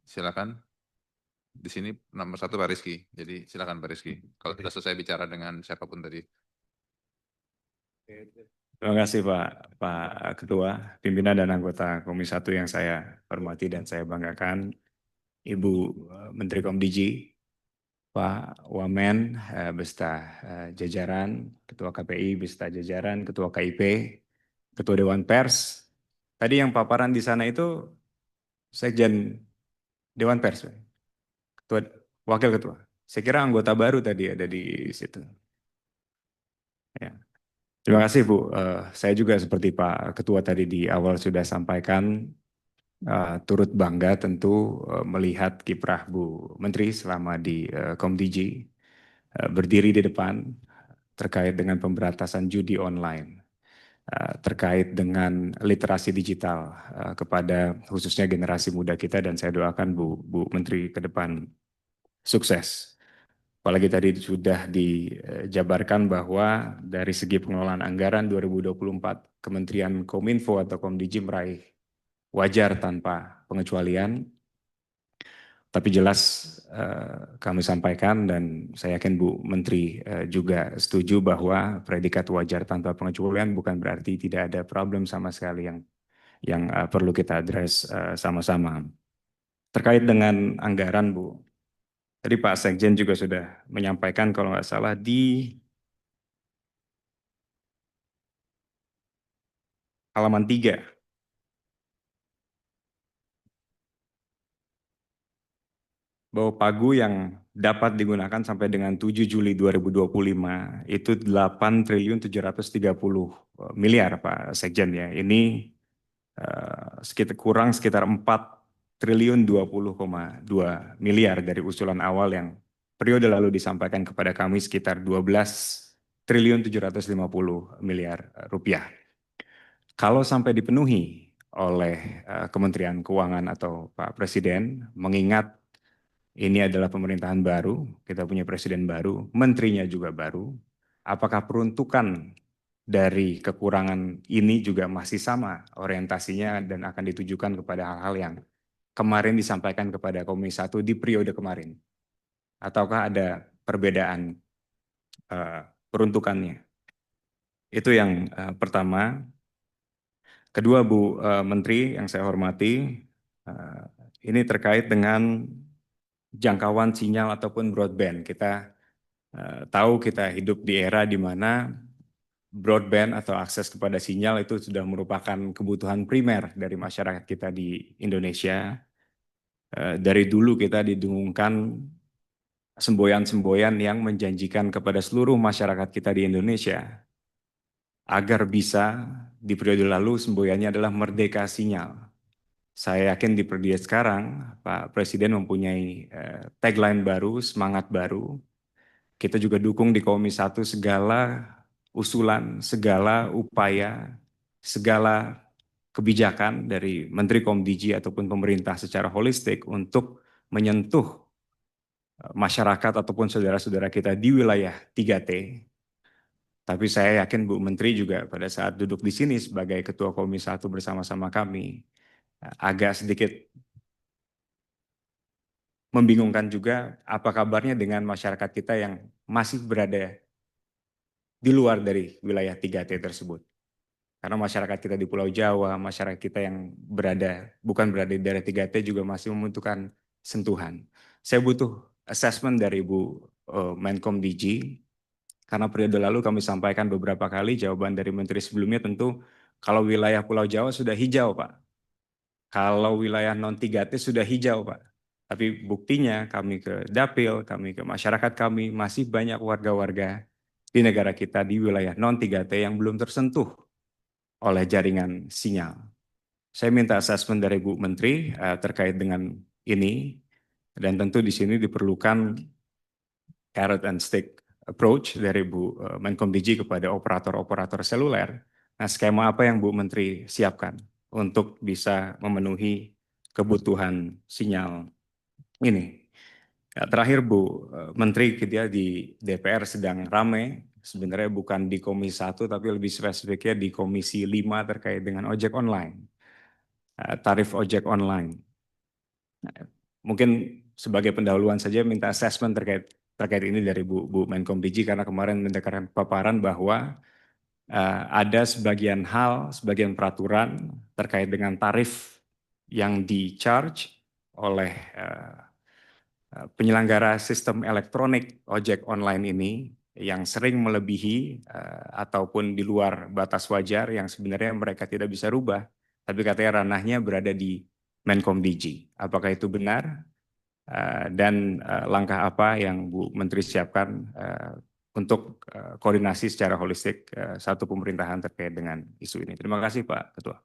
silakan. Di sini nomor 1 Pak Rizky. Jadi silakan Pak Rizky. Kalau sudah selesai bicara dengan siapapun tadi. Terima kasih Pak Ketua, pimpinan dan anggota Komisi 1 yang saya hormati dan saya banggakan, Ibu Menteri Komdiji, Pak Wamen beserta jajaran, Ketua KPI beserta jajaran, Ketua KIP, Ketua Dewan Pers. Tadi yang paparan di sana itu Sekjen Dewan Pers, Ketua, Wakil Ketua. Saya kira anggota baru tadi ada di situ. Ya. Terima kasih Bu. Saya juga seperti Pak Ketua tadi di awal sudah sampaikan, turut bangga tentu melihat kiprah Bu Menteri selama di Komdiji, berdiri di depan terkait dengan pemberantasan judi online, terkait dengan literasi digital kepada khususnya generasi muda kita, dan saya doakan Bu Menteri ke depan sukses. Apalagi tadi sudah dijabarkan bahwa dari segi pengelolaan anggaran 2024, Kementerian Kominfo atau Komdiji meraih wajar tanpa pengecualian. Tapi jelas kami sampaikan dan saya yakin Bu Menteri juga setuju bahwa predikat wajar tanpa pengecualian bukan berarti tidak ada problem sama sekali yang perlu kita address sama-sama. Terkait dengan anggaran Bu, tadi Pak Sekjen juga sudah menyampaikan kalau nggak salah di halaman 3, bahwa pagu yang dapat digunakan sampai dengan 7 Juli 2025 itu 8.730 miliar Pak Sekjen ya. Ini sekitar 4.020,2 miliar dari usulan awal yang periode lalu disampaikan kepada kami sekitar 12.750 miliar rupiah. Kalau sampai dipenuhi oleh Kementerian Keuangan atau Pak Presiden, mengingat ini adalah pemerintahan baru, kita punya presiden baru, menterinya juga baru, apakah peruntukan dari kekurangan ini juga masih sama orientasinya dan akan ditujukan kepada hal-hal yang kemarin disampaikan kepada Komisi 1 di periode kemarin? Ataukah ada perbedaan peruntukannya? Itu yang pertama. Kedua, Bu Menteri yang saya hormati, ini terkait dengan jangkauan sinyal ataupun broadband. Kita tahu kita hidup di era di mana broadband atau akses kepada sinyal itu sudah merupakan kebutuhan primer dari masyarakat kita di Indonesia. Dari dulu kita didengungkan semboyan-semboyan yang menjanjikan kepada seluruh masyarakat kita di Indonesia agar bisa, di periode lalu semboyannya adalah merdeka sinyal. Saya yakin di periode sekarang Pak Presiden mempunyai tagline baru, semangat baru. Kita juga dukung di Komisi 1 segala usulan, segala upaya, segala kebijakan dari Menteri Komdiji ataupun pemerintah secara holistik untuk menyentuh masyarakat ataupun saudara-saudara kita di wilayah 3T. Tapi saya yakin Bu Menteri juga pada saat duduk di sini sebagai Ketua Komisi 1 bersama-sama kami, agak sedikit membingungkan juga apa kabarnya dengan masyarakat kita yang masih berada di luar dari wilayah 3T tersebut. Karena masyarakat kita di Pulau Jawa, masyarakat kita yang bukan berada di daerah 3T juga masih membutuhkan sentuhan. Saya butuh assessment dari Bu Menkom DG, karena periode lalu kami sampaikan beberapa kali jawaban dari Menteri sebelumnya tentu kalau wilayah Pulau Jawa sudah hijau Pak. Kalau wilayah non 3T sudah hijau Pak. Tapi buktinya kami ke Dapil, kami ke masyarakat kami, masih banyak warga-warga di negara kita di wilayah non 3T yang belum tersentuh oleh jaringan sinyal. Saya minta assessment dari Bu Menteri terkait dengan ini, dan tentu di sini diperlukan carrot and stick approach dari Bu Menkom DG kepada operator-operator seluler. Nah, skema apa yang Bu Menteri siapkan untuk bisa memenuhi kebutuhan sinyal ini? Ya, terakhir Bu Menteri, kita di DPR sedang ramai, sebenarnya bukan di Komisi 1 tapi lebih spesifiknya di Komisi 5 terkait dengan ojek online, tarif ojek online. mungkin sebagai pendahuluan saja minta assessment terkait ini dari Bu Menkom DG, karena kemarin mendengarkan paparan bahwa ada sebagian hal, sebagian peraturan terkait dengan tarif yang di-charge oleh penyelenggara sistem elektronik ojek online ini yang sering melebihi ataupun di luar batas wajar yang sebenarnya mereka tidak bisa rubah, tapi katanya ranahnya berada di Menkom DG. Apakah itu benar? Dan langkah apa yang Bu Menteri siapkan untuk koordinasi secara holistik satu pemerintahan terkait dengan isu ini? Terima kasih Pak Ketua.